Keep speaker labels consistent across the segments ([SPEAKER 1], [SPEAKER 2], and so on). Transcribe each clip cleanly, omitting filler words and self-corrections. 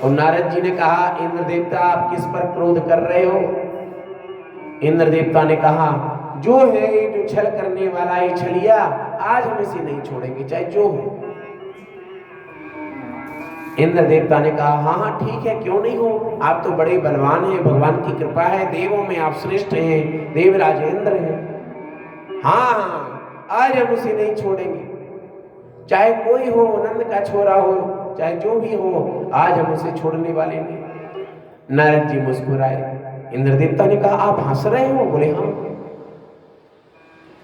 [SPEAKER 1] और नारद जी ने कहा, इंद्र देवता आप किस पर क्रोध कर रहे हो? इंद्र देवता ने कहा, जो है जो छल करने वाला ये छलिया, आज हम इसे नहीं छोड़ेंगे, चाहे जो हो। इंद्र देवता ने कहा, हाँ हाँ ठीक है, क्यों नहीं हो, आप तो बड़े बलवान हैं, भगवान की कृपा है, देवों में आप श्रेष्ठ हैं, देवराज इंद्र हैं। हाँ हाँ, आज हम उसे नहीं छोड़ेंगे, चाहे कोई हो, नंद का छोरा हो, चाहे जो भी हो, आज हम उसे छोड़ने वाले नहीं। नारद जी मुस्कुराए। इंद्र देवता ने कहा, आप हंस रहे हो? बोले हाँ।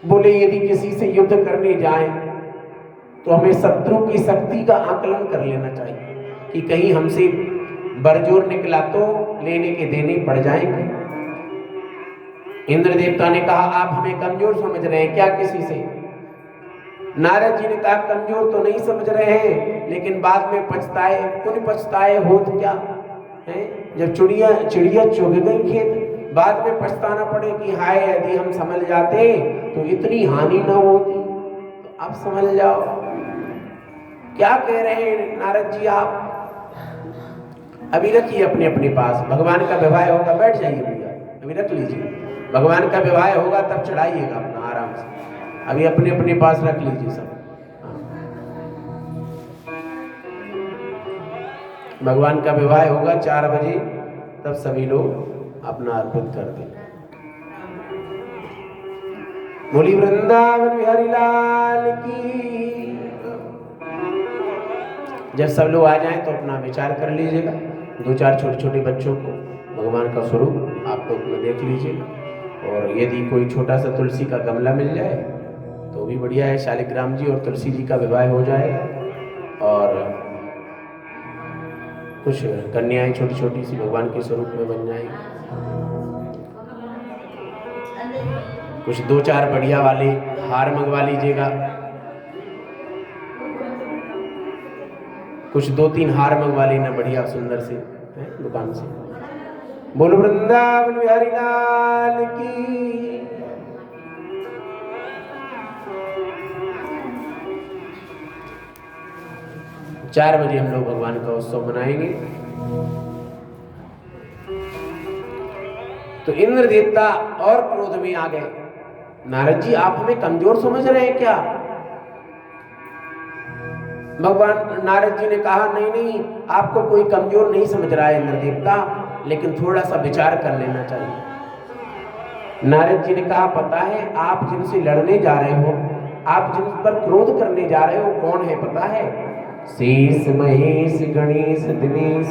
[SPEAKER 1] बोले यदि किसी से युद्ध करने जाए तो हमें शत्रु की शक्ति का आकलन कर लेना चाहिए कि कहीं हमसे बरजोर निकला तो लेने के देने पड़ जाएंगे। इंद्र देवता ने कहा, आप हमें कमजोर समझ रहे हैं क्या किसी से? नारद जी ने कहा, कमजोर तो नहीं समझ रहे हैं, लेकिन बाद में पछताए, कुछ पछताए होत क्या है? जब चिड़िया चुग गई खेत, बाद में पछताना पड़े कि हाय यदि हम समझ जाते तो इतनी हानि न होती। तो अब समझ जाओ क्या कह रहे हैं नारद जी आप। अभी रखिए अपने अपने पास, भगवान का विवाह होगा, बैठ जाइए भैया, अभी रख लीजिए, भगवान का विवाह होगा तब चढ़ाइएगा अपना आराम से, अभी अपने अपने पास रख लीजिए सब। भगवान का विवाह होगा 4 बजे, तब सभी लोग अपना अर्पित कर दें। बोली वृंदावन बिहारी लाल की। जब सब लोग आ जाएं तो अपना विचार कर लीजिएगा, 2-4 छोटे छोटे बच्चों को भगवान का स्वरूप आप लोग में देख लीजिएगा, और यदि कोई छोटा सा तुलसी का गमला मिल जाए तो भी बढ़िया है, शालिग्राम जी और तुलसी जी का विवाह हो जाएगा। और कुछ कन्याएं छोटी छोटी सी भगवान के स्वरूप में बन जाएंगी, कुछ 2-4 बढ़िया वाले हार मंगवा लीजिएगा, कुछ 2-3 हार मंगवा लेना बढ़िया सुंदर से दुकान से। बोलो वृंदावन बिहारी लाल की। 4 बजे हम लोग भगवान का उत्सव मनाएंगे। तो इंद्र देवता और क्रोध में आ गए। नारद जी आप हमें कमजोर समझ रहे हैं क्या? भगवान नारद जी ने कहा, नहीं नहीं, आपको कोई कमजोर नहीं समझ रहा है इंद्र देवता, लेकिन थोड़ा सा विचार कर लेना चाहिए। नारद जी ने कहा, पता है आप जिनसे लड़ने जा रहे हो, आप जिन पर क्रोध करने जा रहे हो, कौन है पता है? शेष महेश गणेश दिनेश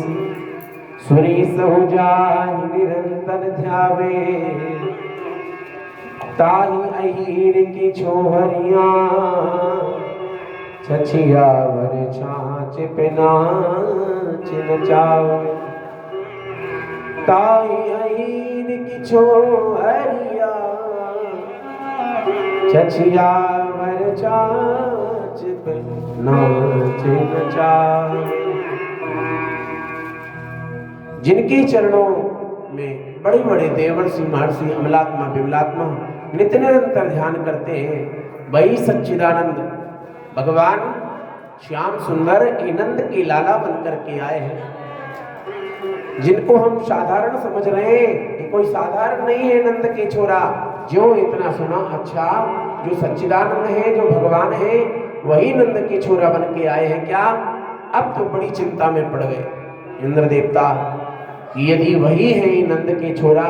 [SPEAKER 1] सुरेश हो जाहि निरंतर ध्यावे, ताहि अहीर की छोहरिया छछियावर छाछ पे नाच नचावे। ताहि अहीर की छोहरिया छछियावर छाछ पे नाच नचावे। जिनके चरणों में बड़े बड़े देवर्षि महर्षि अमलात्मा विमलात्मा नित्य निरंतर ध्यान करते हैं, वही सच्चिदानंद भगवान श्याम सुंदर नंद के लाला बनकर के आए हैं। जिनको हम साधारण समझ रहे हैं, ये कोई साधारण नहीं है नंद के छोरा। जो इतना सुना, अच्छा जो सच्चिदानंद है, जो भगवान है, वही नंद के छोरा बन के आए हैं क्या? अब तो बड़ी चिंता में पड़ गए इंद्र देवता कि यदि वही है नंद के छोरा,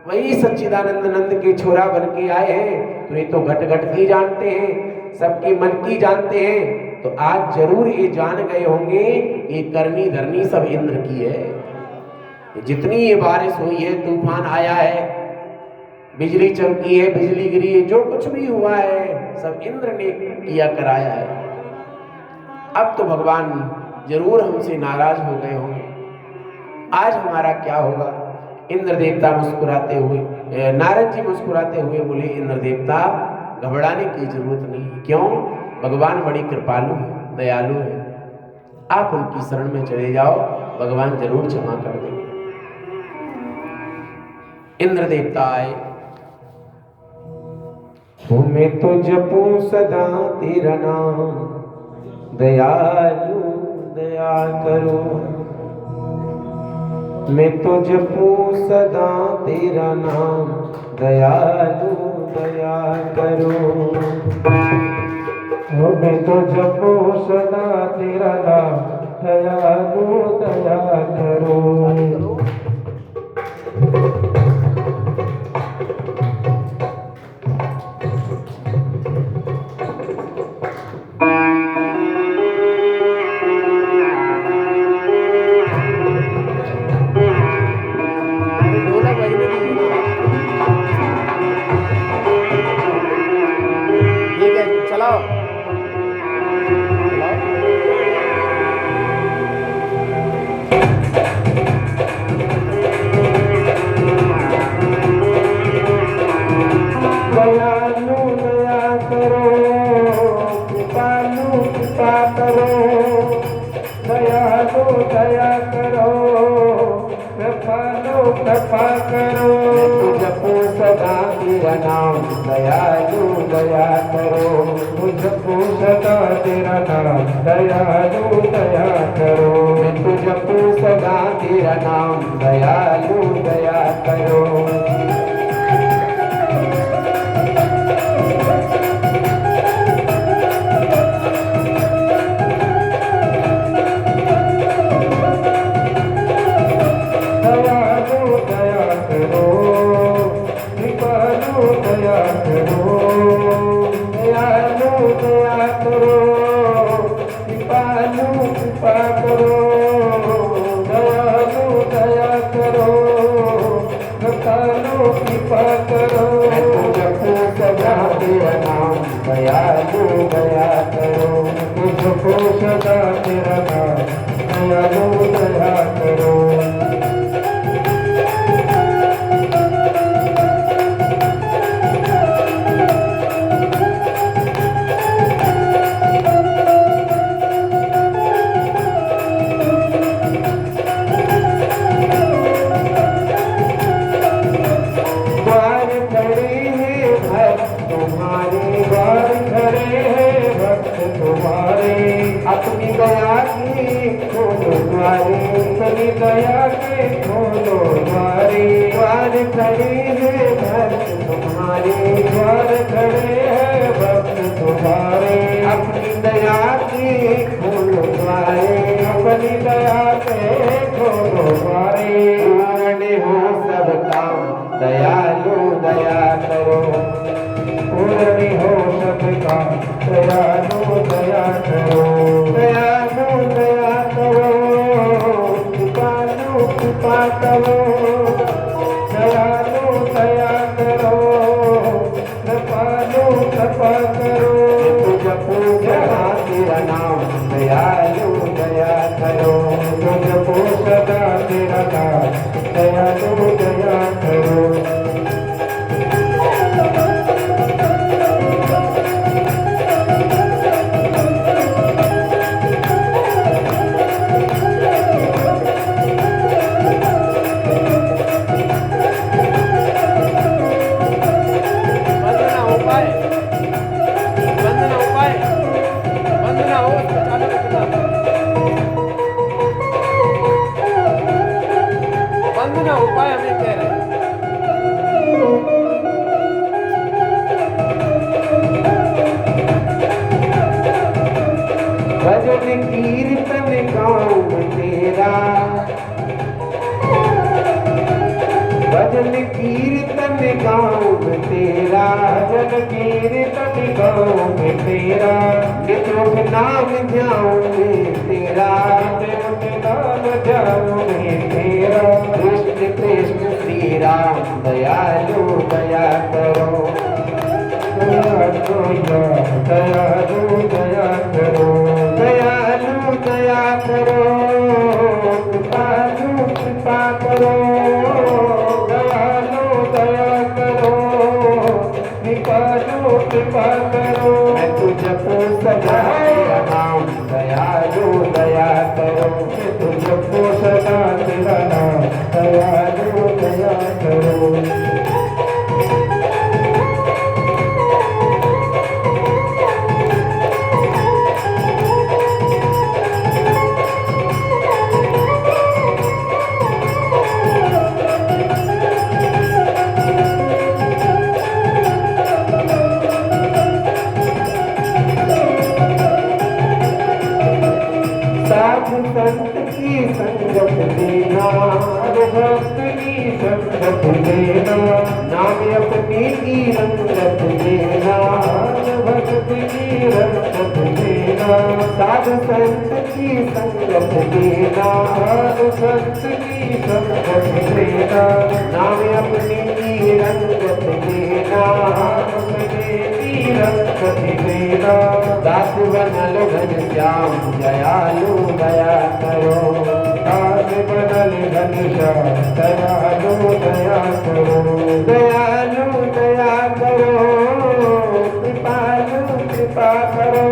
[SPEAKER 1] वही सच्चिदानंद नंद के छोरा बन के आए हैं, तो ये तो घट घट की जानते हैं, सबके मन की जानते हैं। तो आज जरूर ये जान गए होंगे ये करनी धरनी सब इंद्र की है। जितनी ये बारिश हुई है, तूफान आया है, बिजली चमकी है, बिजली गिरी है, जो कुछ भी हुआ है सब इंद्र ने किया कराया है। अब तो भगवान जरूर हमसे नाराज हो गए होंगे, आज हमारा क्या होगा? इंद्र देवता मुस्कुराते हुए, नारद जी मुस्कुराते हुए बोले, इंद्र देवता घबराने की जरूरत नहीं है। क्यों? भगवान बड़ी कृपालु है, दयालु है, आप उनकी शरण में चले जाओ, भगवान जरूर क्षमा कर देंगे। इंद्र देवता आए, तुम्हें तो जपू सदा तेरा नाम, दयालु दया करो। मैं तो जपू सदा तेरा नाम, दयालु दया करो।
[SPEAKER 2] मैं तो जपू सदा तेरा नाम, दयालु दया करो।
[SPEAKER 1] चलाओ
[SPEAKER 2] दयालु दया करो, कृपालु कृपा करो। दयालु दया करो, कृपालु कृपा करो।
[SPEAKER 1] जपो सदा तेरा नाम, दयालु दया करो।
[SPEAKER 2] जपो सदा तेरा नाम, दयालु दया करो।
[SPEAKER 1] मैं जपो सदा तेरा नाम, दयालु दया करो। दयालु दया करो।
[SPEAKER 2] जपो सदा तेरा नाम, दयालु दया करो।
[SPEAKER 1] द्वार खड़े हैं भक्त तुम्हारे,
[SPEAKER 2] द्वार खड़े हैं भक्त तुम्हारे।
[SPEAKER 1] अपनी दया की खोलो द्वारे,
[SPEAKER 2] अपनी दया के खोलो द्वारे।
[SPEAKER 1] द्वार खड़े हैं भक्त तुम्हारे,
[SPEAKER 2] द्वार खड़े हैं भक्त तुम्हारे।
[SPEAKER 1] अपनी दया की खोलो द्वारे।
[SPEAKER 2] अपनी दया के खोलो द्वारे।
[SPEAKER 1] पूर्ण हो सब काम, दयालु दया करो।
[SPEAKER 2] पूर्ण हो सबका, दयालु दया करो।
[SPEAKER 1] दयालु दया करो, कृपालु कृपा करो।
[SPEAKER 2] दयालु दया करो, कृपालु कृपा करो।
[SPEAKER 1] जपो सदा तेरा नाम, दयालु दया करो।
[SPEAKER 2] जपो सदा तेरा नाम, दयालु दया करो।
[SPEAKER 1] उपाय हमें कह रहे हैं। भजन कीर्तन गाँव तेरा, भजन कीर्तन गाँव तेरा।
[SPEAKER 2] भजन कीर्तन गाँव तेरा।
[SPEAKER 1] नित्य नाम ध्याऊं तेरा,
[SPEAKER 2] नित्य नाम ध्याऊं तेरा।
[SPEAKER 1] कृष्ण कृष्ण श्री राम, दयालु दया करो।
[SPEAKER 2] दयालु दया करो।
[SPEAKER 1] दयालु दया करो, कृपालु कृपा करो।
[SPEAKER 2] दयालु दया करो, कृपालु कृपा करो।
[SPEAKER 1] मैं तो जपो सदा तेरा नाम, दयालु दया करो।
[SPEAKER 2] मैं तो जपो सदा तेरा नाम, दयालु दया करो।
[SPEAKER 1] संत की संगत लेना,
[SPEAKER 2] साधु संत की संगत लेना,
[SPEAKER 1] नाम अपने की रंगत लेना,
[SPEAKER 2] भक्त की रंगत लेना,
[SPEAKER 1] साधु संत की संगत लेना,
[SPEAKER 2] साधु संत की संगत लेना,
[SPEAKER 1] नाम अपने की रंगत लेना,
[SPEAKER 2] अपने की रंगत लेना,
[SPEAKER 1] दास बनल घनश्याम दयालु दया करो,
[SPEAKER 2] दास बनल घनश्याम दयालु दया करो,
[SPEAKER 1] दयालु दया करो, कृपालु कृपा करो,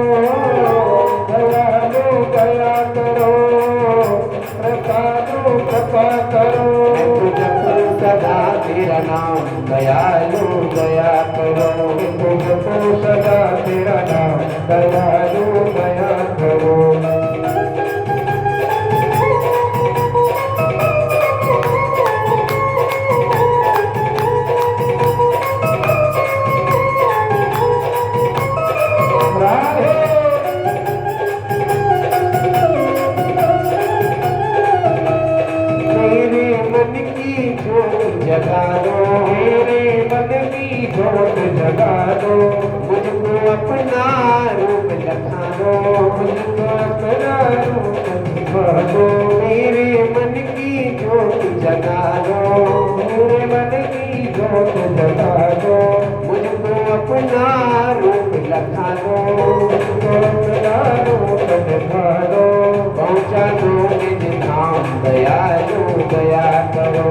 [SPEAKER 2] दयालु दया करो, कृपालु कृपा करो,
[SPEAKER 1] मैं तो जपूं सदा तेरा नाम दयालु दया करो,
[SPEAKER 2] तुझको सदा तेरा नाम दयालु दया करो।
[SPEAKER 1] मेरे मन की ज्योत जगा दो,
[SPEAKER 2] मेरे मन की ज्योत जगा दो,
[SPEAKER 1] मुझको अपना रूप दिखा दो,
[SPEAKER 2] मुझको अपना रूप दिखा दो,
[SPEAKER 1] मेरे मन की ज्योत जगा दो,
[SPEAKER 2] मेरे मन की ज्योत जगा दो,
[SPEAKER 1] मुझको अपना रूप दिखा दो,
[SPEAKER 2] मुझको अपना रूप दिखा दो,
[SPEAKER 1] पहुँचा दो निज धाम दयालु दया करो,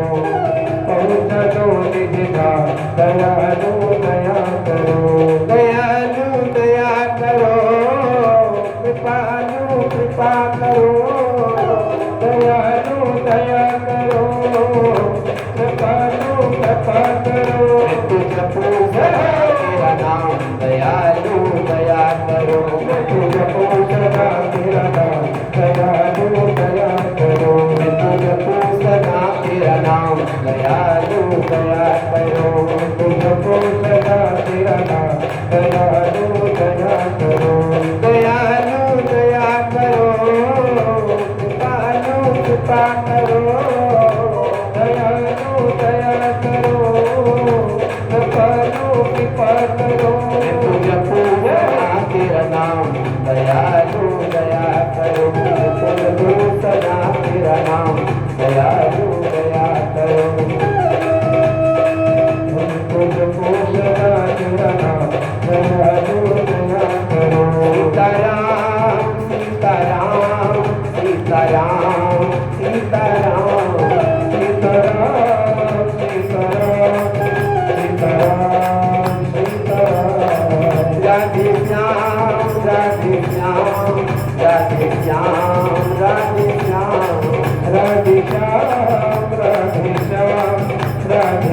[SPEAKER 2] पहुँचा दो निज धाम दयालु दया करो,
[SPEAKER 1] दयालु दया करो, कृपालु कृपा करो,
[SPEAKER 2] दयालु दया करो, कृपालु कृपा करो,
[SPEAKER 1] मैं तो जपूं सदा तेरा नाम दयालु दया करो,
[SPEAKER 2] तुझको सदा तेरा नाम दयालु दया करो,
[SPEAKER 1] मैं तो जपूं सदा तेरा नाम दयालु दया करो,
[SPEAKER 2] तुझको सदा तेरा नाम दयालु दया करो,
[SPEAKER 1] दयालु दया करो, कृपालु कृपा करो,
[SPEAKER 2] दयालु दया करो, कृपालु कृपा करो,
[SPEAKER 1] मैं तो जपूं सदा तेरा नाम दयालु दया करो, मैं तो जपूं सदा तेरा नाम दयालु दया करो,
[SPEAKER 2] तुझको सदा तेरा नाम दयालु दया करो,
[SPEAKER 1] सीताराम सीताराम सीताराम सीताराम
[SPEAKER 2] सीताराम सीताराम सीताराम सीताराम,
[SPEAKER 1] राधे श्याम राधे श्याम राधे श्याम राधे श्याम
[SPEAKER 2] राधे श्याम राधे श्याम राधे श्याम राधे श्याम,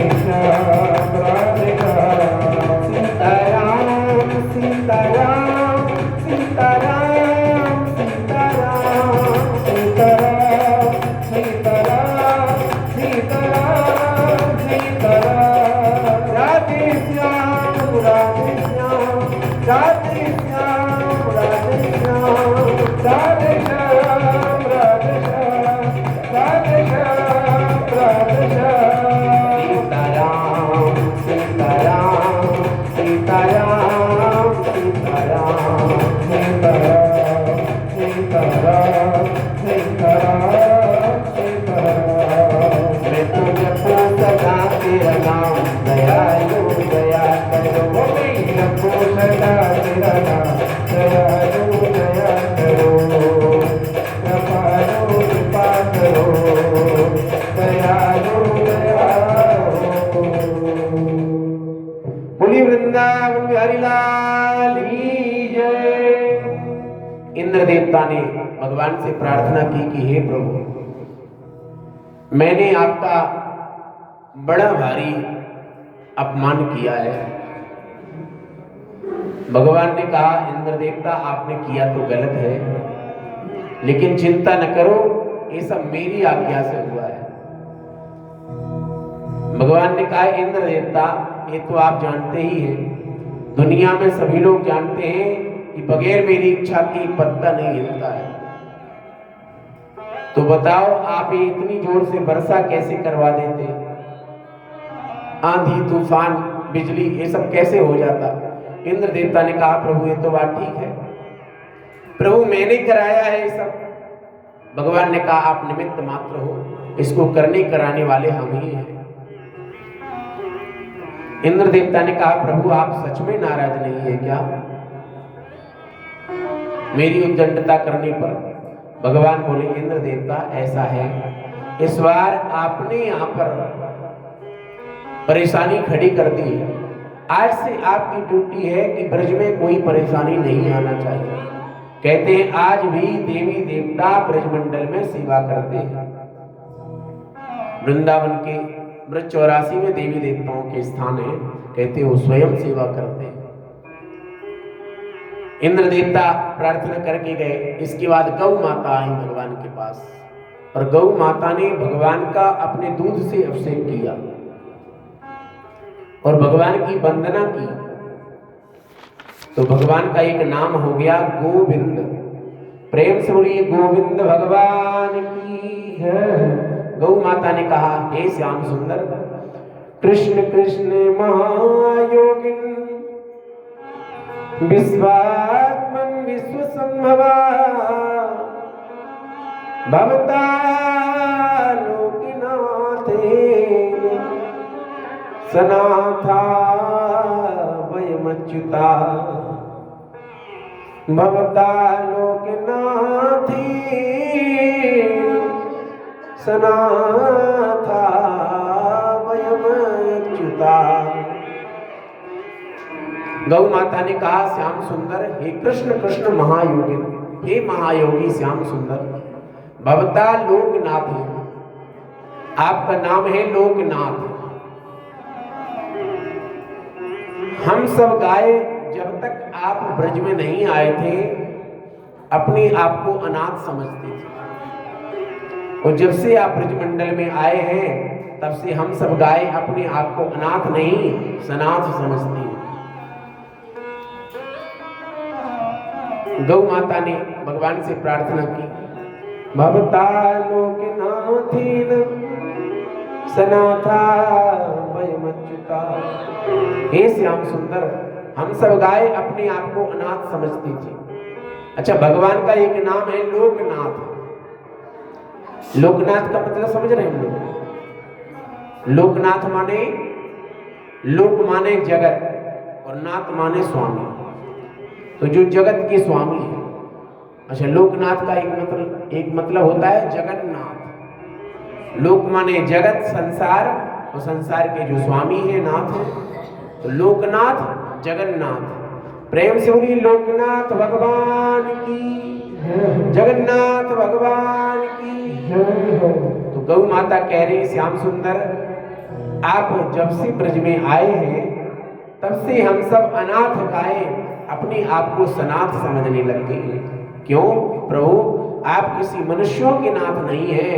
[SPEAKER 1] सीताराम सीताराम सीताराम सीताराम
[SPEAKER 2] सीताराम सीताराम सीताराम सीताराम,
[SPEAKER 1] राधे श्याम राधे श्याम राधे श्याम राधे श्याम
[SPEAKER 2] राधे श्याम राधे श्याम राधे श्याम राधे श्याम,
[SPEAKER 1] सीताराम सीताराम सीताराम सीताराम
[SPEAKER 2] सीताराम सीताराम सीताराम सीताराम,
[SPEAKER 1] मैं तो जपूं सदा तेरा नाम दयालु दया करो,
[SPEAKER 2] मैं जपो सदा तेरा नाम दयालु दया करो, कृपालु कृपा करो, दयालु दया करो।
[SPEAKER 1] बोलिए वृंदावन बिहारी लाल की जय। इंद्र देवता ने भगवान से प्रार्थना की कि हे प्रभु, मैंने आपका बड़ा भारी अपमान किया है। भगवान ने कहा, इंद्र देवता आपने किया तो गलत है, लेकिन चिंता न करो, ये सब मेरी आज्ञा से हुआ है। भगवान ने कहा, इंद्र देवता ये तो आप जानते ही हैं, दुनिया में सभी लोग जानते हैं कि बगैर मेरी इच्छा की पत्ता नहीं हिलता है। तो बताओ आप ये इतनी जोर से वर्षा कैसे करवा देते, आंधी तूफान बिजली ये सब कैसे हो जाता। इंद्र देवता ने कहा प्रभु ये तो बात ठीक है, प्रभु मैंने कराया है ये सब। भगवान ने कहा आप निमित्त मात्र हो, इसको करने कराने वाले हम ही हैं। इंद्र देवता ने कहा प्रभु आप सच में नाराज नहीं है क्या मेरी उद्दंडता करने पर। भगवान बोले इंद्र देवता ऐसा है, इस बार आपने यहाँ पर परेशानी खड़ी कर दी है, आज से आपकी ड्यूटी है कि ब्रज में कोई परेशानी नहीं आना चाहिए। कहते हैं आज भी देवी देवता ब्रजमंडल में सेवा करते हैं। वृंदावन के ब्रज 84 में देवी देवताओं के स्थान है, कहते वो स्वयं सेवा करते हैं। इंद्र देवता प्रार्थना करके गए। इसके बाद गौ माता आई भगवान के पास और गौ माता ने भगवान का अपने दूध से अभिषेक किया और भगवान की वंदना की। तो भगवान का एक नाम हो गया गोविंद। प्रेम से बोलिए गोविंद भगवान की है। गौ माता ने कहा हे श्याम सुंदर कृष्ण कृष्ण महायोगिन विश्वात्मन विश्व संभवा भवता लोकनाथे सनाथा वयमच्युता भवता लोकनाथी सनाथा वयमच्युता। गौ माता ने कहा श्याम सुंदर हे कृष्ण कृष्ण महायोगी, हे महायोगी श्याम सुंदर भवता लोकनाथ है, आपका नाम है लोकनाथ। हम सब गाय जब तक आप ब्रज में नहीं आए थे अपने आप को अनाथ समझते थे, और जब से आप ब्रजमंडल में आए हैं तब से हम सब गाय अपने आप को अनाथ नहीं सनाथ समझती हैं। गौ माता ने भगवान से प्रार्थना की भवता लोकनाथीन सनाथा वयमच्युता। हे श्याम सुंदर हम सब गाय अपने आप को अनाथ समझती थी। अच्छा भगवान का एक नाम है लोकनाथ। लोकनाथ का मतलब समझ रहे हैं हम लोग? लोकनाथ माने लोक माने जगत और नाथ माने स्वामी, तो जो जगत के स्वामी है। अच्छा लोकनाथ का एक मतलब होता है जगन्नाथ। लोक माने जगत संसार और संसार के जो स्वामी है नाथ है, तो लोकनाथ जगन्नाथ। प्रेम से बोलिए लोकनाथ भगवान की, जगन्नाथ भगवान की। तो गौ माता कह रही श्याम सुंदर आप जब से ब्रज में आए हैं तब से हम सब अनाथ गाय अपने आप को सनाथ समझने लग गए हैं। क्यों प्रभु आप किसी मनुष्यों के नाथ नहीं हैं,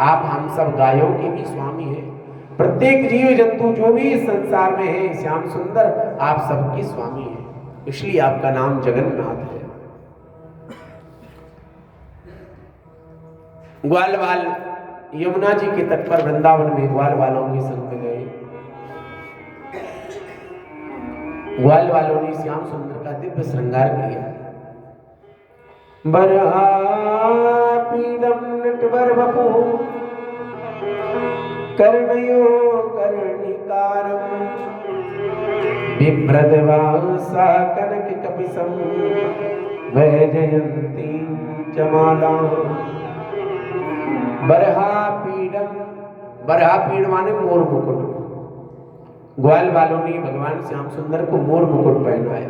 [SPEAKER 1] आप हम सब गायों के भी स्वामी हैं। प्रत्येक जीव जंतु जो भी इस संसार में है श्याम सुंदर आप सबके स्वामी हैं, इसलिए आपका नाम जगन्नाथ है। ग्वाल बाल यमुना जी के तट पर वृंदावन में ग्वाल बालों के संग में गए। ग्वाल बालों ने श्याम सुंदर का दिव्य श्रृंगार किया। बरहापीडम नटवर वपु कर्णयो कर्णिकारम बिभ्रदवासा कनक कपिसम वैजयंती चमाला। बरहापीडम, बरहापीड माने मोर मुकुट। ग्वाल बालों ने भगवान श्याम सुंदर को मोर मुकुट पहनाया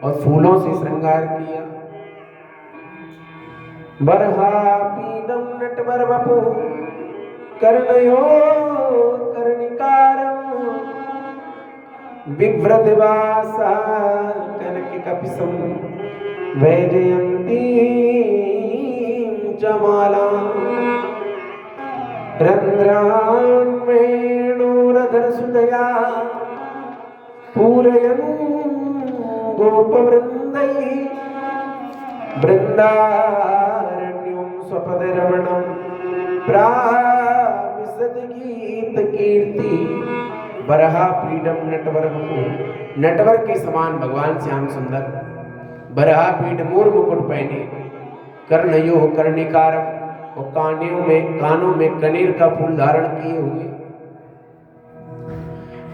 [SPEAKER 1] और फूलों से श्रृंगार किया। बरहापीडम नटवर वपु कर्णयो कर्णिकारम बिभ्रदवासा कनक कपिसम वैजयंती जमाला। रंध्रान वेणुरधर सुदया पूरयन् गोपवृन्दै वृन्दारण्यं स्वपद रमणम प्राविशद गीत कीर्ति बरहा पीडम नटवर मुकुट। नटवर के समान भगवान श्याम सुंदर बरहा पीठ मोर मुकुट पहने, कर्णयो कर्णिकारम और कानों में कनेर का फूल धारण किए हुए।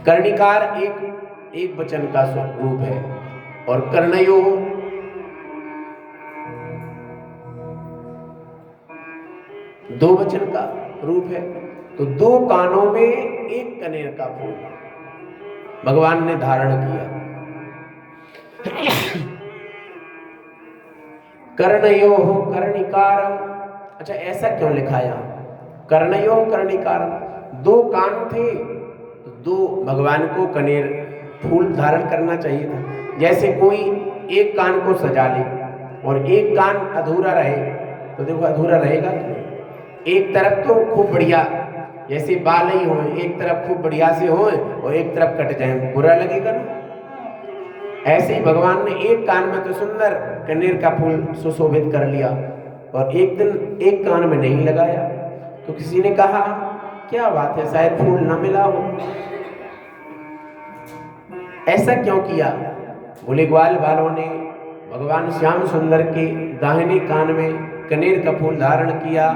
[SPEAKER 1] कर्णिकार एक वचन का रूप है और कर्णयो दो वचन का रूप है। तो दो कानों में एक कनेर का फूल भगवान ने धारण किया। कर्णयो कर्णिकारम, अच्छा ऐसा क्यों लिखा यहाँ कर्णयो कर्णिकारम? दो कान थे तो दो भगवान को कनेर फूल धारण करना चाहिए था। जैसे कोई एक कान को सजा ले और एक कान अधूरा रहे तो देखो अधूरा रहेगा क्यों? एक तरफ तो खूब बढ़िया जैसे बाल ही हो, एक तरफ खूब बढ़िया से हो और एक तरफ कट जाए, बुरा लगेगा ना। ऐसे ही भगवान ने एक कान में तो सुंदर कनेर का फूल सुशोभित कर लिया और एक दिन एक कान में नहीं लगाया। तो किसी ने कहा क्या बात है, शायद फूल ना मिला हो, ऐसा क्यों किया? बोले ग्वाल वालों ने भगवान श्याम सुंदर के दाहिने कान में कनेर का फूल धारण किया,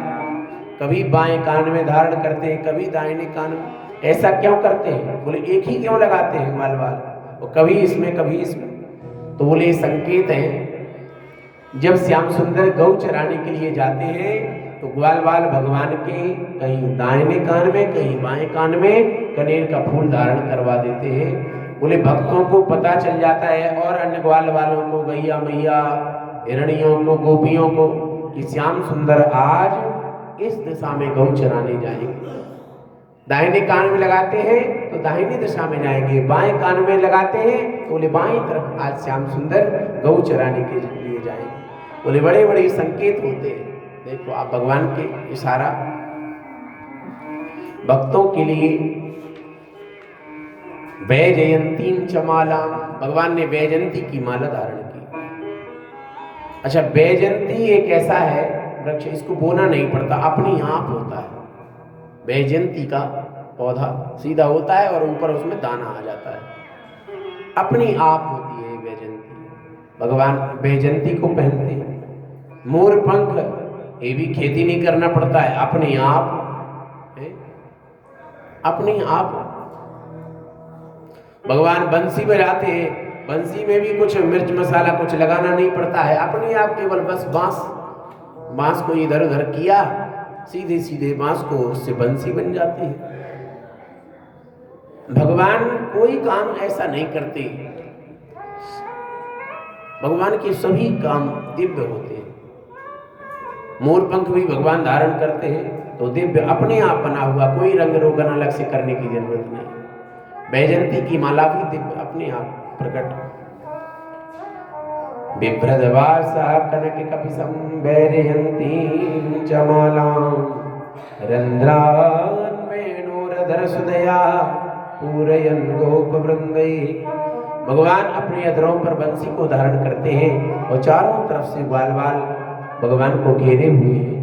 [SPEAKER 1] कभी बाएं कान में धारण करते हैं, कभी दाहिने कान में। ऐसा क्यों करते हैं? बोले एक ही क्यों लगाते हैं ग्वाल वाल, और कभी इसमें कभी इसमें? तो बोले ये संकेत है जब श्याम सुंदर गौ चराने के लिए जाते हैं तो ग्वाल वाल भगवान के कहीं दाहिने कान में कहीं बाएं कान में कनेर का फूल धारण करवा देते हैं। बोले भक्तों को पता चल जाता है और अन्य ग्वाल वालों को, गैया मैया, हिरणियों को, गोपियों को कि श्याम सुंदर आज इस दिशा में गौ चराने जाएंगे। दाहिने कान में लगाते हैं तो दाहिनी दिशा में जाएंगे, बाएं कान में लगाते हैं तो बोले बाएं तरफ आज श्याम सुंदर गौ चराने के लिए जाएंगे। बोले बड़े बड़े संकेत होते हैं। देखो आप भगवान के इशारा भक्तों के लिए। वैजयंती चमाला, भगवान ने वैजयंती की माला धारण की। अच्छा वैजयंती एक ऐसा है वृक्ष, इसको बोना नहीं पड़ता, अपने आप होता है। वैजयंती का पौधा सीधा होता है और ऊपर उसमें दाना आ जाता है, अपनी आप होती है वैजयंती। भगवान वैजयंती को पहनते हैं। मोर पंख ये भी खेती नहीं करना पड़ता है, अपने आप है, अपने आप। भगवान बंसी बजाते हैं, बंसी में भी कुछ मिर्च मसाला कुछ लगाना नहीं पड़ता है, अपने आप केवल बस बांस को इधर उधर किया, सीधे सीधे बांस को उससे बंसी बन जाती है। भगवान कोई काम ऐसा नहीं करते, भगवान के सभी काम दिव्य होते हैं। मोर पंख भी भगवान धारण करते हैं तो दिव्य अपने आप बना हुआ, कोई रंग रोगन अलग से करने की जरूरत नहीं। वैजयंती की माला भी दिव्य अपने आप प्रकट। बिभ्रदवासा कनक कपिसं वैजयंतीं च मालां रंध्रान् वेणुरधर सुदया पूरयन् गोपवृंदै। भगवान अपने अधरों पर बंसी को धारण करते हैं और चारों तरफ से ग्वाल वाल भगवान को घेरे हुए हैं।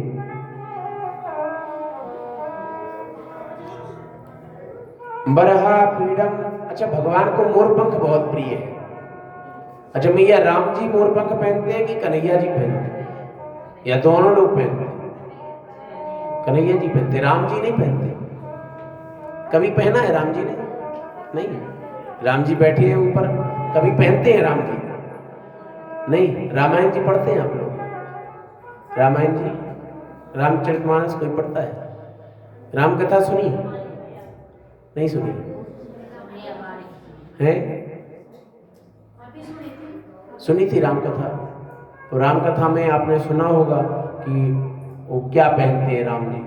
[SPEAKER 1] बरहा पीडम, अच्छा भगवान को मोरपंख बहुत प्रिय है। अच्छा मैया राम जी मोरपंख पहनते हैं कि कन्हैया जी पहनते हैं, या दोनों लोग पहनते हैं? कन्हैया जी पहनते, राम जी नहीं पहनते। कभी पहना है राम जी ने? नहीं। राम जी बैठे हैं ऊपर, कभी पहनते हैं राम जी? नहीं। रामायण जी पढ़ते हैं आप लोग? रामायण जी, रामचरितमानस कोई पढ़ता है? राम कथा सुनी? नहीं सुनी है? सुनी थी राम कथा। तो राम कथा में आपने सुना होगा कि वो क्या पहनते हैं राम जी,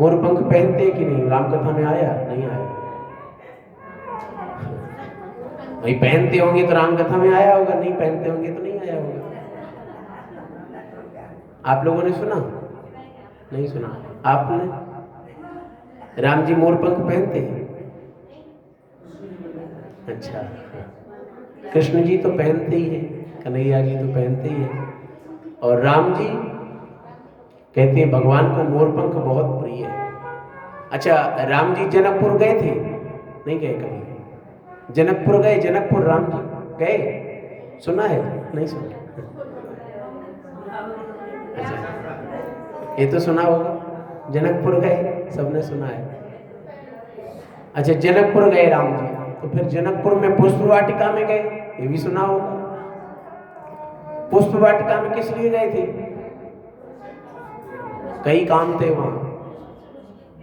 [SPEAKER 1] मोरपंख पहनते हैं कि नहीं? राम कथा में आया? नहीं आया। भाई पहनते होंगे तो राम कथा में आया होगा, नहीं पहनते होंगे तो नहीं आया होगा। आप लोगों ने सुना? नहीं सुना। आपने? राम जी मोरपंख पहनते हैं? अच्छा, कृष्ण जी तो पहनते ही हैं, कन्हैया जी तो पहनते ही हैं। और राम जी कहते हैं भगवान को मोरपंख बहुत प्रिय है। अच्छा, राम जी जनकपुर गए थे? नहीं गए कभी? जनकपुर गए? जनकपुर राम जी गए? सुना है? नहीं सुना? अच्छा, ये तो सुना होगा, जनकपुर गए, सबने सुना है। अच्छा, जनकपुर गए राम जी, तो फिर जनकपुर में पुष्प वाटिका में गए, ये भी सुना होगा। पुष्प वाटिका में किस लिए गए थे? कई काम थे वहां,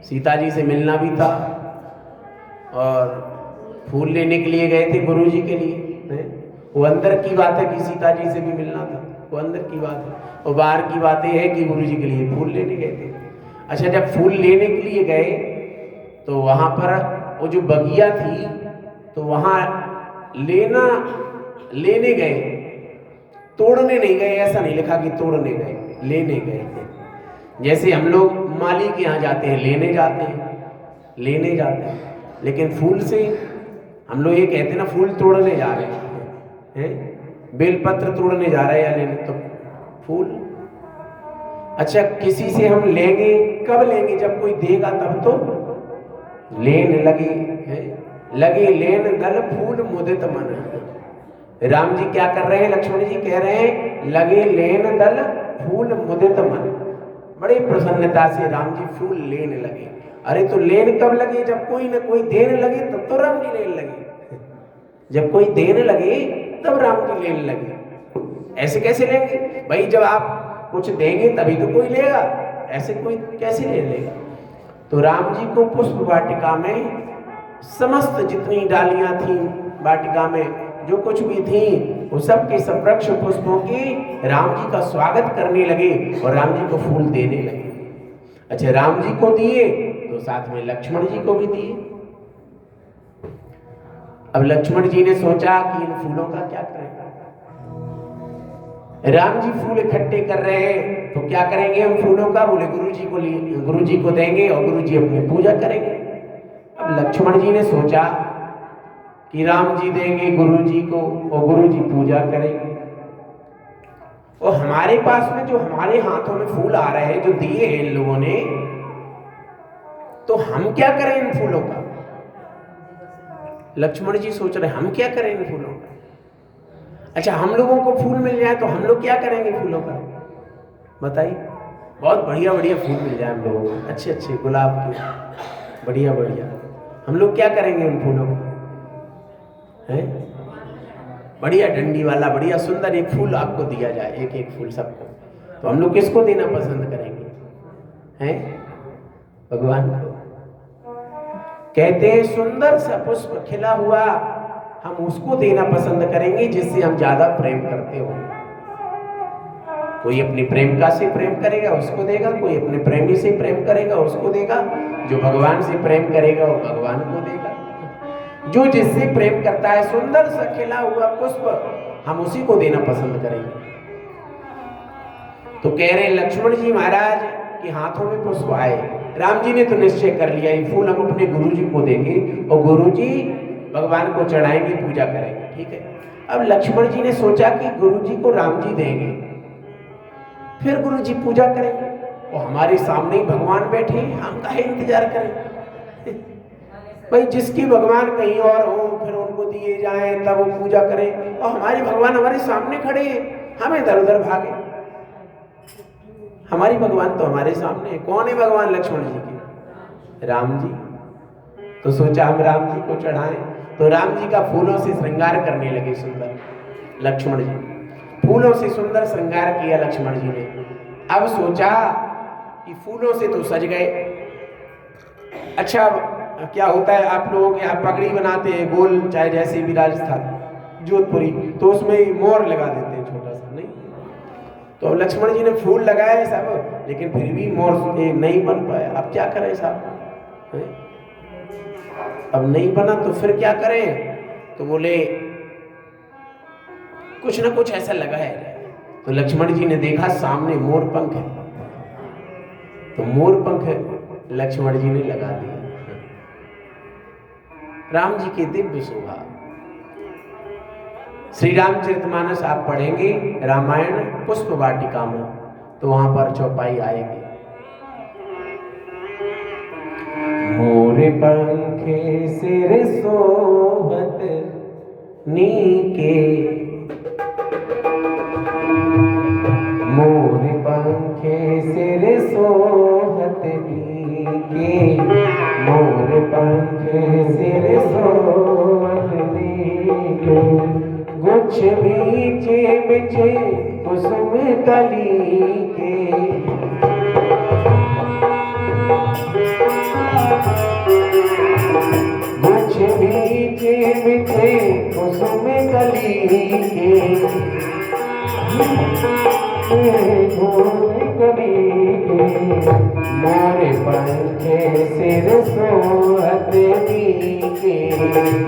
[SPEAKER 1] सीता जी से मिलना भी था और फूल लेने के लिए गए थे गुरु जी के लिए। वो अंदर की बात है कि सीता जी से भी मिलना था, वो अंदर की बात है, और बाहर की बात है कि गुरु जी के लिए फूल लेने गए थे। अच्छा, जब फूल लेने के लिए गए तो वहां पर वो जो बगिया थी, तो वहां लेने गए, तोड़ने नहीं गए। ऐसा नहीं लिखा कि तोड़ने गए, लेने गए। जैसे हम लोग माली के यहाँ जाते हैं, लेने जाते हैं, लेकिन फूल से हम लोग ये कहते हैं ना, फूल तोड़ने जा रहे हैं, बेलपत्र तोड़ने जा रहे हैं या लेने, तो फूल। अच्छा, किसी से हम लेंगे, कब लेंगे? जब कोई देगा तब तो लेन लगे, लगे लेन दल फूल मुदित मन। राम जी क्या कर रहे हैं? लक्ष्मण जी कह रहे हैं लगे लेन दल फूल मुदित मन। बड़ी प्रसन्नता से राम जी फूल लेने लगे। अरे तो लेन कब लगे? जब कोई ना कोई देने लगे तब तो राम जी लेने लगे। जब कोई देने लगे तब राम जी लेने लगे। ऐसे कैसे लेंगे भाई? जब आप कुछ देंगे तभी तो कोई लेगा, ऐसे कोई कैसे ले लेगा? तो राम जी को पुष्प वाटिका में समस्त जितनी डालियां थी वाटिका में, जो कुछ भी थी, वो सब के सब वृक्ष पुष्पों की राम जी का स्वागत करने लगे और राम जी को फूल देने लगे। अच्छा, राम जी को दिए तो साथ में लक्ष्मण जी को भी दिए। अब लक्ष्मण जी ने सोचा कि इन फूलों का क्या करेंगे? राम जी फूल इकट्ठे कर रहे हैं, तो क्या करेंगे हम फूलों का? बोले गुरु जी को देंगे और गुरु जी अपनी पूजा करेंगे। अब लक्ष्मण जी ने सोचा कि राम जी देंगे गुरु जी को और गुरु जी पूजा करेंगे, और हमारे पास में जो हमारे हाथों में फूल आ रहे हैं, जो दिए हैं इन लोगों ने, तो हम क्या करें इन फूलों का? लक्ष्मण जी सोच रहे हम क्या करें इन फूलों का? अच्छा, हम लोगों को फूल मिल जाए तो हम लोग क्या करेंगे फूलों का? बताइए। बहुत बढ़िया बढ़िया फूल मिल जाए हम लोगों को, अच्छे अच्छे गुलाब के, बढ़िया बढ़िया, हम लोग क्या करेंगे उन फूलों का? है बढ़िया डंडी वाला बढ़िया सुंदर एक फूल आपको दिया जाए, एक एक फूल सबको, तो हम लोग किसको देना पसंद करेंगे? हैं? भगवान को। कहते हैं सुंदर सा पुष्प खिला हुआ हम उसको देना पसंद करेंगे जिससे हम ज्यादा प्रेम करते हो। कोई अपनी प्रेमिका से प्रेम करेगा उसको देगा, कोई अपने प्रेमी से प्रेम करेगा उसको देगा, जो भगवान से प्रेम करेगा वो भगवान को देगा। जो जिससे प्रेम करता है, सुंदर सा खिला हुआ पुष्प हम उसी को देना पसंद करेंगे। तो कह रहे लक्ष्मण जी महाराज के हाथों में पुष्प आए, राम जी ने तो निश्चय कर लिया ये फूल हम अपने गुरु जी को देंगे और गुरु जी भगवान को चढ़ाएंगे, पूजा करेंगे, ठीक है। अब लक्ष्मण जी ने सोचा कि गुरु जी को राम जी देंगे, फिर गुरु जी पूजा करेंगे, और हमारे सामने ही भगवान बैठे, हम काहे इंतजार करें? भाई जिसकी भगवान कहीं और हो फिर उनको दिए जाए तब वो पूजा करें, और हमारे भगवान हमारे सामने खड़े हैं, हम इधर उधर भागे। हमारी भगवान तो हमारे सामने, कौन है भगवान? लक्ष्मण जी के, राम जी। तो सोचा हम राम जी को चढ़ाएं, तो राम जी का फूलों से श्रृंगार करने लगे सुंदर लक्ष्मण जी, फूलों से सुंदर श्रृंगार किया लक्ष्मण जी ने। अब सोचा कि फूलों से तो सज गए। अच्छा, क्या होता है आप लोगों के यहाँ पगड़ी बनाते हैं गोल, चाहे जैसे भी राजस्थान जोधपुरी, तो उसमें मोर लगा देते हैं छोटा सा, नहीं? तो लक्ष्मण जी ने फूल लगाए सब, लेकिन फिर भी मोर नहीं बन पाया। अब क्या करें साहब? अब नहीं बना तो फिर क्या करें? तो बोले कुछ ना कुछ ऐसा लगा है। तो लक्ष्मण जी ने देखा सामने मोर पंख है, तो मोर पंख लक्ष्मण जी ने लगा दिया। राम जी के दिव्य शोभा, श्री रामचरितमानस आप पढ़ेंगे रामायण पुष्प वाटिका में, तो वहां पर चौपाई आएगी। मोर पंखे सिर सोहत नीके, मोर पंखे सिर सोहत नीके, मोर पंखे सिर सोहत नीके, गुछ बीचे बिचे कुसुम कली के, गुछ बीचे बिचे कुसुम कली के, मोर पंखे सिर सोहत नीके,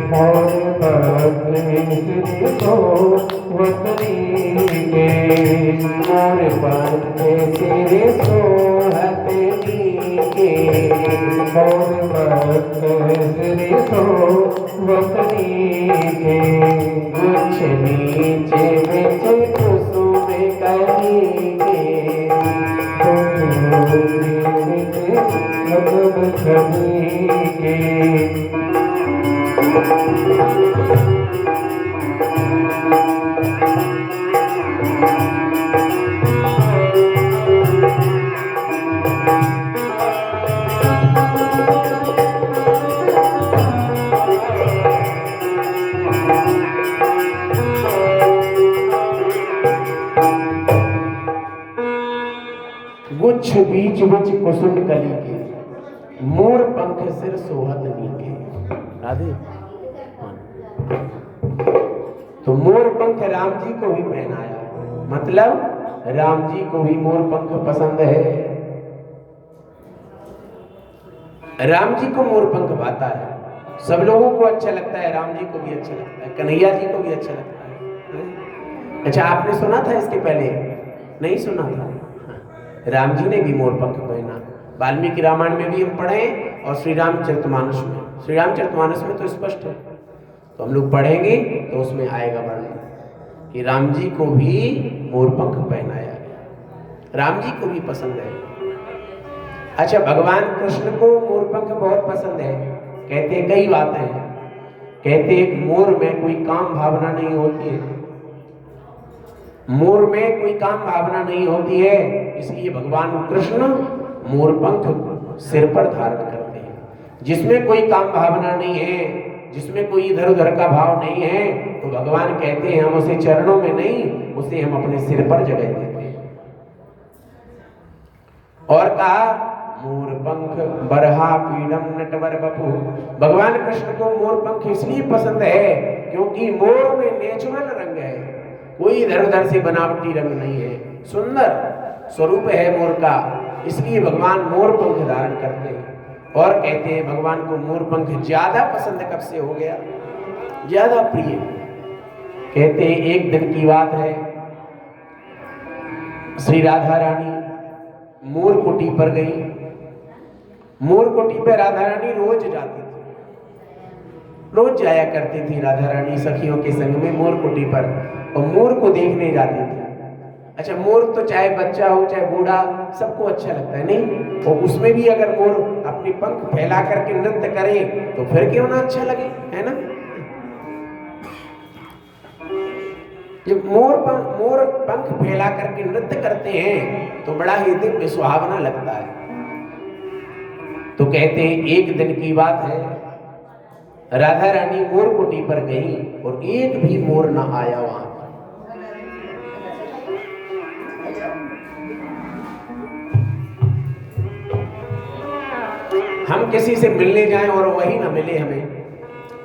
[SPEAKER 1] मोर पंखे सिर सोहत नीके, मोर पंखे सिर सोहत नीके, मोर पंखे सिर सोहत नीके, गुछ नीचे बिचे कुसुम कली के, गुच्छ बीच बिच कुसुम कली के, मोर पंख सिर सोहत नीके। राधे। तो मोर पंख राम जी को भी पहनाया, मतलब राम जी को भी मोर पंख पसंद है। राम जी को मोर पंख भाता है, सब लोगों को अच्छा लगता है, राम जी को भी अच्छा लगता है, कन्हैया जी को भी अच्छा लगता है। अच्छा, आपने सुना था इसके पहले? नहीं सुना था। राम जी ने भी मोर पंख पहना, वाल्मीकि रामायण में भी हम पढ़े और श्री रामचरितमानस में। श्री रामचरितमानस में तो स्पष्ट है, तो हम लोग पढ़ेंगे तो उसमें आएगा वर्णन कि राम जी को भी मोर पंख पहनाया गया, राम जी को भी पसंद है। अच्छा, भगवान कृष्ण को मोर पंख बहुत पसंद है। कहते कई बातें हैं, कहते एक मोर में कोई काम भावना नहीं होती है, मोर में कोई काम भावना नहीं होती है, इसलिए भगवान कृष्ण मोर पंख सिर पर धारण करते हैं। जिसमें कोई काम भावना नहीं है, जिसमें कोई इधर उधर का भाव नहीं है, तो भगवान कहते हैं हम उसे चरणों में नहीं, उसे हम अपने सिर पर जगह देते हैं। और कहा मोर पंख बरहा पीडम नटवर बपू। भगवान कृष्ण को मोर पंख इसलिए पसंद है क्योंकि मोर में नेचुरल रंग है, कोई इधर उधर से बनावटी रंग नहीं है, सुंदर स्वरूप है मोर का, इसलिए भगवान मोर पंख धारण करते हैं। और कहते हैं भगवान को मोर पंख ज्यादा पसंद कब से हो गया, ज्यादा प्रिय। कहते हैं एक दिन की बात है, श्री राधा रानी मोर कुटी पर गई। मोर कुटी पर राधा रानी रोज जाती थी, रोज जाया करती थी राधा रानी सखियों के संग में मोर कुटी पर, और मोर को देखने जाती थी। अच्छा, मोर तो चाहे बच्चा हो चाहे बूढ़ा सबको अच्छा लगता है, नहीं? और उसमें भी अगर मोर अपने पंख फैला करके नृत्य करे तो फिर क्यों ना अच्छा लगे, है ना? जब मोर पंख फैला करके नृत्य करते हैं तो बड़ा ही दिव्य सुहावना लगता है। तो कहते हैं एक दिन की बात है, राधा रानी मोर कुटी पर गई और एक भी मोर ना आया वहां पर। हम किसी से मिलने जाएं और वही ना मिले हमें,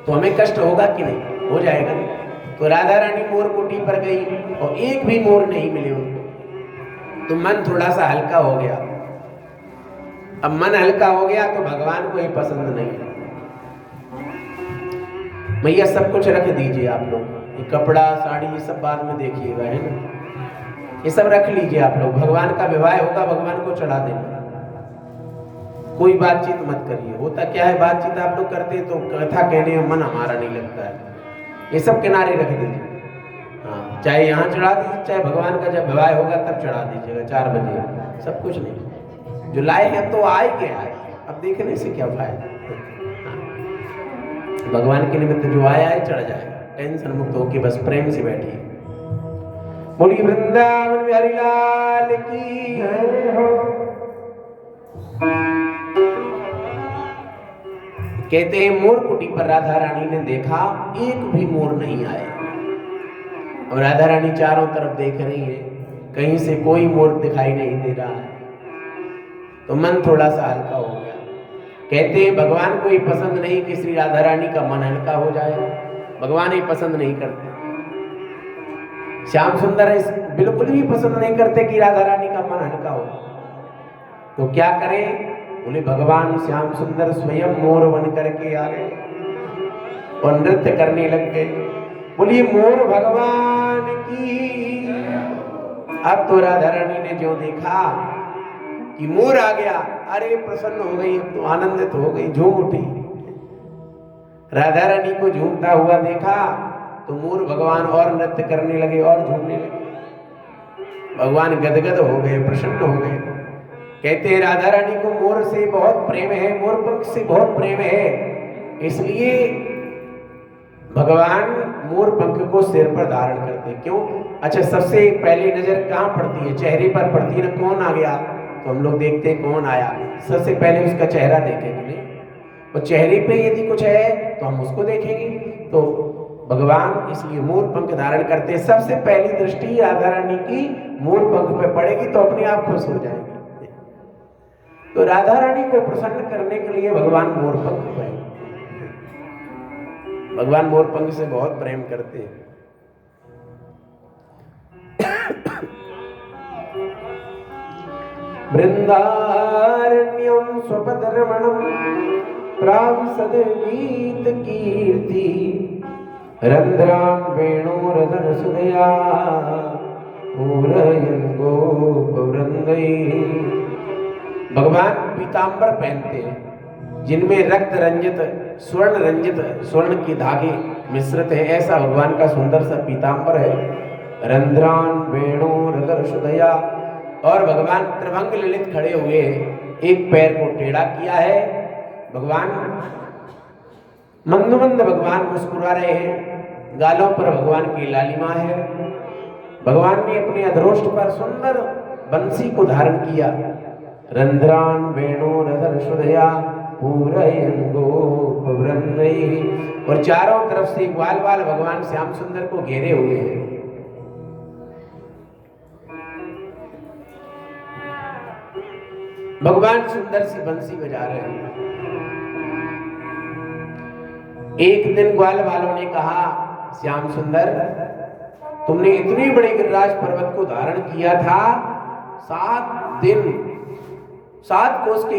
[SPEAKER 1] तो हमें कष्ट होगा कि नहीं? हो जाएगा ना। तो राधा रानी मोर कुटी पर गई और एक भी मोर नहीं मिले उनको, तो मन थोड़ा सा हल्का हो गया। अब मन हल्का हो गया तो भगवान को ये पसंद नहीं है। भैया सब कुछ रख दीजिए आप लोग, ये कपड़ा साड़ी ये सब बाद में देखिएगा, है ना? ये सब रख लीजिए आप लोग, भगवान का विवाह होगा, भगवान को चढ़ा देना। कोई बातचीत मत करिए। होता क्या है, बातचीत आप लोग करते हैं तो कथा कहने में मन हमारा नहीं लगता है, ये सब किनारे रख दीजिए। हाँ, चाहे यहाँ चढ़ा दीजिए, चाहे भगवान का जब विवाह होगा तब चढ़ा दीजिएगा 4 बजे, सब कुछ नहीं। जो लाए हैं तो आए गए आए, अब देखने से क्या फायदा। भगवान के निमित्त जो आया है चढ़ जाएगा, टेंशन मुक्त होके बस प्रेम से बैठिए। बोलिए वृंदावन बिहारी लाल की जय हो। कहते हैं मोर कुटी पर राधा रानी ने देखा, एक भी मोर नहीं आए। और राधा रानी चारों तरफ देख रही है, कहीं से कोई मोर दिखाई नहीं दे रहा है। तो मन थोड़ा सा हल्का हो गया। कहते हैं भगवान को ये पसंद नहीं कि श्री राधा रानी का मन हल्का हो जाए, भगवान ये पसंद नहीं करते। श्याम सुंदर बिल्कुल भी पसंद नहीं करते कि राधा रानी का मन हल्का हो। तो क्या करें? बोले भगवान श्याम सुंदर स्वयं मोर बन करके आ गए और नृत्य करने लग गए। बोलिए मोर भगवान की। अब तो राधा रानी ने जो देखा कि मोर आ गया, अरे प्रसन्न हो गई, अब तो आनंदित हो गई, झूम उठी। राधा रानी को झूमता हुआ देखा तो मोर भगवान और नृत्य करने लगे और झूमने लगे। भगवान गदगद हो गए, प्रसन्न हो गए। कहते हैं राधा रानी को मोर से बहुत प्रेम है, मोर पंख से बहुत प्रेम है, इसलिए भगवान मोर पंख को सिर पर धारण करते। क्यों? अच्छा, सबसे पहले नजर कहाँ पड़ती है? चेहरे पर पड़ती है ना। कौन आ गया तो हम लोग देखते हैं कौन आया, सबसे पहले उसका चेहरा देखेंगे। नहीं, और चेहरे पे यदि कुछ है तो हम उसको देखेंगे। तो भगवान इसलिए मोर पंख धारण करते। सबसे पहली दृष्टि राधा रानी की मोर पंख पे पड़ेगी तो अपने आप खुश हो जाएगी। तो राधा रानी को प्रसन्न करने के लिए भगवान मोर पंख पे, भगवान मोर पंख से बहुत प्रेम करते हैं। वृंदारण्यम स्वपदरमणम प्राविशद गीत कीर्ति रंध्रान वेणुरधर सुदया पूरयन गोप वृंदई। भगवान पीतांबर पहनते हैं जिनमें रक्त रंजित स्वर्ण के धागे मिश्रित है, ऐसा भगवान का सुंदर सा पीतांबर है। रंध्रान वेणुरधर सुदया। और भगवान त्रिभंग ललित खड़े हुए, एक पैर को टेढ़ा किया है। भगवान मंद मंद भगवान मुस्कुरा रहे हैं, गालों पर भगवान की लालिमा है। भगवान ने अपने अधरोष्ठ पर सुंदर बंसी को धारण किया। रंध्रान वेणुरधर सुदया पूरयन गोप वृंदई। और चारों तरफ से ग्वाल बाल भगवान श्याम सुंदर को घेरे हुए हैं। भगवान सुंदर सी बंसी बजा रहे हैं। एक दिन ग्वाल बालों ने कहा, श्याम सुंदर तुमने इतने बड़े गिरिराज पर्वत को धारण किया था, 7 दिन 7 कोस के